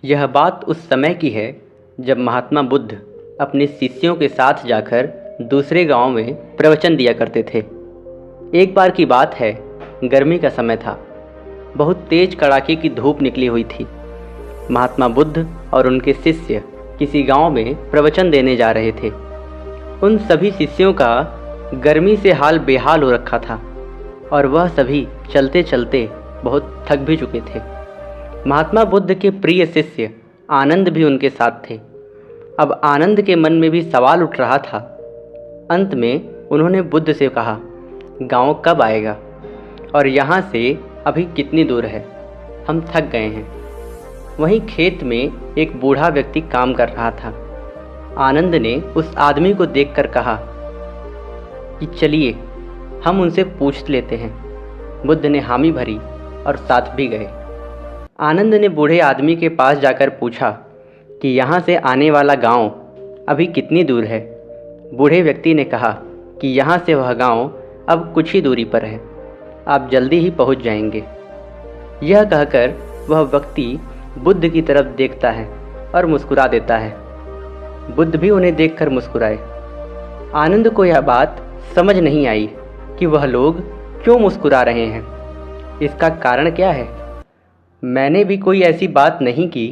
यह बात उस समय की है जब महात्मा बुद्ध अपने शिष्यों के साथ जाकर दूसरे गांव में प्रवचन दिया करते थे। एक बार की बात है, गर्मी का समय था। बहुत तेज कड़ाके की धूप निकली हुई थी। महात्मा बुद्ध और उनके शिष्य किसी गांव में प्रवचन देने जा रहे थे। उन सभी शिष्यों का गर्मी से हाल बेहाल हो रखा था और वह सभी चलते चलते बहुत थक भी चुके थे। महात्मा बुद्ध के प्रिय शिष्य आनंद भी उनके साथ थे। अब आनंद के मन में भी सवाल उठ रहा था। अंत में उन्होंने बुद्ध से कहा, गांव कब आएगा और यहाँ से अभी कितनी दूर है? हम थक गए हैं। वहीं खेत में एक बूढ़ा व्यक्ति काम कर रहा था। आनंद ने उस आदमी को देखकर कहा कि चलिए हम उनसे पूछ लेते हैं। बुद्ध ने हामी भरी और साथ भी गए। आनंद ने बूढ़े आदमी के पास जाकर पूछा कि यहाँ से आने वाला गांव अभी कितनी दूर है? बूढ़े व्यक्ति ने कहा कि यहाँ से वह गांव अब कुछ ही दूरी पर है, आप जल्दी ही पहुँच जाएंगे। यह कहकर वह व्यक्ति बुद्ध की तरफ देखता है और मुस्कुरा देता है। बुद्ध भी उन्हें देखकर मुस्कुराए। आनंद को यह बात समझ नहीं आई कि वह लोग क्यों मुस्कुरा रहे हैं। इसका कारण क्या है? मैंने भी कोई ऐसी बात नहीं की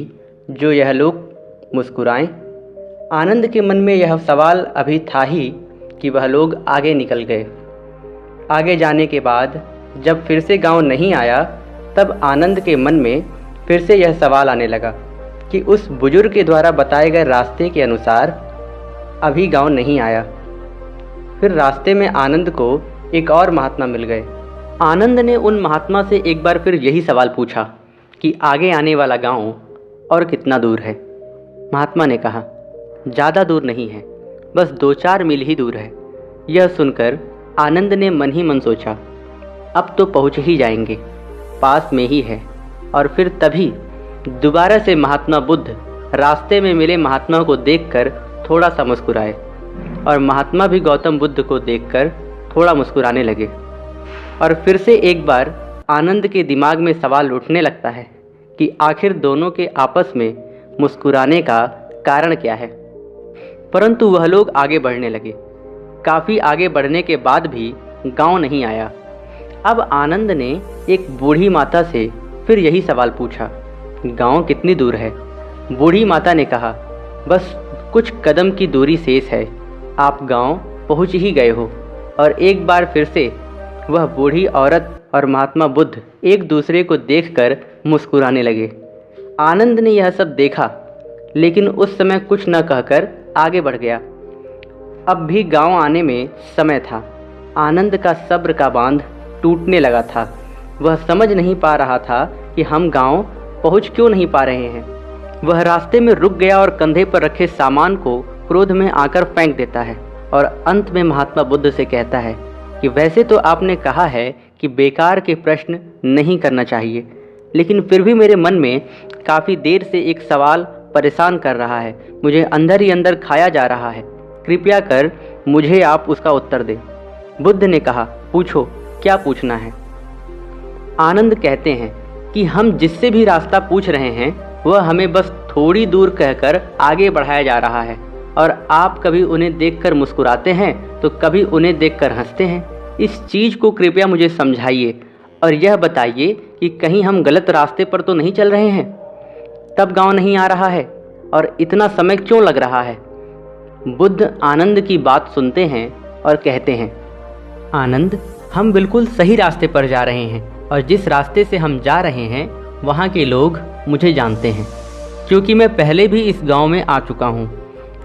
जो यह लोग मुस्कुराएं। आनंद के मन में यह सवाल अभी था ही कि वह लोग आगे निकल गए। आगे जाने के बाद जब फिर से गांव नहीं आया, तब आनंद के मन में फिर से यह सवाल आने लगा कि उस बुजुर्ग के द्वारा बताए गए रास्ते के अनुसार अभी गांव नहीं आया। फिर रास्ते में आनंद को एक और महात्मा मिल गए। आनंद ने उन महात्मा से एक बार फिर यही सवाल पूछा कि आगे आने वाला गांव और कितना दूर है? महात्मा ने कहा, ज़्यादा दूर नहीं है, बस 2-4 मील ही दूर है। यह सुनकर आनंद ने मन ही मन सोचा, अब तो पहुंच ही जाएंगे, पास में ही है। और फिर तभी दोबारा से महात्मा बुद्ध रास्ते में मिले महात्मा को देखकर थोड़ा सा मुस्कुराए और महात्मा भी गौतम बुद्ध को देखकर थोड़ा मुस्कुराने लगे। और फिर से एक बार आनंद के दिमाग में सवाल उठने लगता है कि आखिर दोनों के आपस में मुस्कुराने का कारण क्या है। परंतु वह लोग आगे बढ़ने लगे। काफ़ी आगे बढ़ने के बाद भी गांव नहीं आया। अब आनंद ने एक बूढ़ी माता से फिर यही सवाल पूछा, गांव कितनी दूर है? बूढ़ी माता ने कहा, बस कुछ कदम की दूरी शेष है, आप गांव पहुंच ही गए हो। और एक बार फिर से वह बूढ़ी औरत और महात्मा बुद्ध एक दूसरे को देखकर मुस्कुराने लगे। आनंद ने यह सब देखा, लेकिन उस समय कुछ न कहकर आगे बढ़ गया। अब भी गांव आने में समय था। आनंद का सब्र का बांध टूटने लगा था। वह समझ नहीं पा रहा था कि हम गांव पहुंच क्यों नहीं पा रहे हैं। वह रास्ते में रुक गया और कंधे पर रखे सामान को क्रोध में आकर फेंक देता है और अंत में महात्मा बुद्ध से कहता है कि वैसे तो आपने कहा है कि बेकार के प्रश्न नहीं करना चाहिए, लेकिन फिर भी मेरे मन में काफ़ी देर से एक सवाल परेशान कर रहा है, मुझे अंदर ही अंदर खाया जा रहा है। कृपया कर मुझे आप उसका उत्तर दें। बुद्ध ने कहा, पूछो, क्या पूछना है? आनंद कहते हैं कि हम जिससे भी रास्ता पूछ रहे हैं वह हमें बस थोड़ी दूर कहकर आगे बढ़ाया जा रहा है और आप कभी उन्हें देखकर मुस्कुराते हैं तो कभी उन्हें देखकर हंसते हैं। इस चीज़ को कृपया मुझे समझाइए और यह बताइए कि कहीं हम गलत रास्ते पर तो नहीं चल रहे हैं। तब गांव नहीं आ रहा है और इतना समय क्यों लग रहा है? बुद्ध आनंद की बात सुनते हैं और कहते हैं, आनंद, हम बिल्कुल सही रास्ते पर जा रहे हैं और जिस रास्ते से हम जा रहे हैं वहाँ के लोग मुझे जानते हैं, क्योंकि मैं पहले भी इस गांव में आ चुका हूँ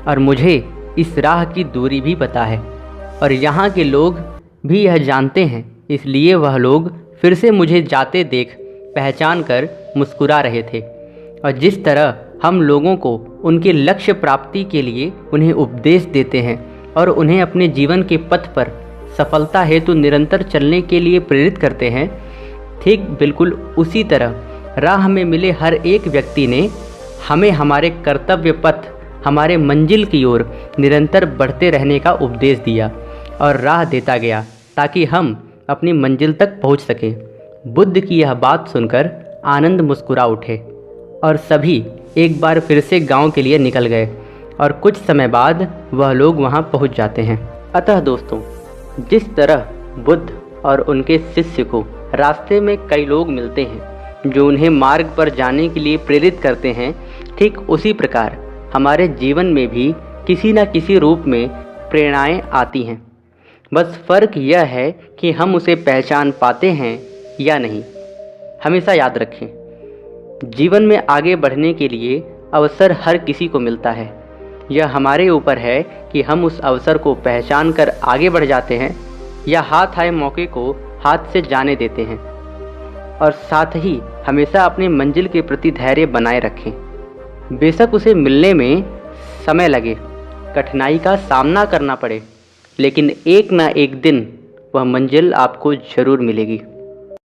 और मुझे इस राह की दूरी भी पता है और यहाँ के लोग भी यह जानते हैं। इसलिए वह लोग फिर से मुझे जाते देख पहचान कर मुस्कुरा रहे थे। और जिस तरह हम लोगों को उनके लक्ष्य प्राप्ति के लिए उन्हें उपदेश देते हैं और उन्हें अपने जीवन के पथ पर सफलता हेतु निरंतर चलने के लिए प्रेरित करते हैं, ठीक बिल्कुल उसी तरह राह में मिले हर एक व्यक्ति ने हमें हमारे कर्तव्य पथ, हमारे मंजिल की ओर निरंतर बढ़ते रहने का उपदेश दिया और राह देता गया ताकि हम अपनी मंजिल तक पहुंच सकें। बुद्ध की यह बात सुनकर आनंद मुस्कुरा उठे और सभी एक बार फिर से गांव के लिए निकल गए और कुछ समय बाद वह लोग वहां पहुंच जाते हैं। अतः दोस्तों, जिस तरह बुद्ध और उनके शिष्य को रास्ते में कई लोग मिलते हैं जो उन्हें मार्ग पर जाने के लिए प्रेरित करते हैं, ठीक उसी प्रकार हमारे जीवन में भी किसी न किसी रूप में प्रेरणाएं आती हैं। बस फ़र्क यह है कि हम उसे पहचान पाते हैं या नहीं। हमेशा याद रखें, जीवन में आगे बढ़ने के लिए अवसर हर किसी को मिलता है। यह हमारे ऊपर है कि हम उस अवसर को पहचान कर आगे बढ़ जाते हैं या हाथ आए मौके को हाथ से जाने देते हैं। और साथ ही हमेशा अपनी मंजिल के प्रति धैर्य बनाए रखें। बेशक उसे मिलने में समय लगे, कठिनाई का सामना करना पड़े, लेकिन एक ना एक दिन वह मंजिल आपको ज़रूर मिलेगी।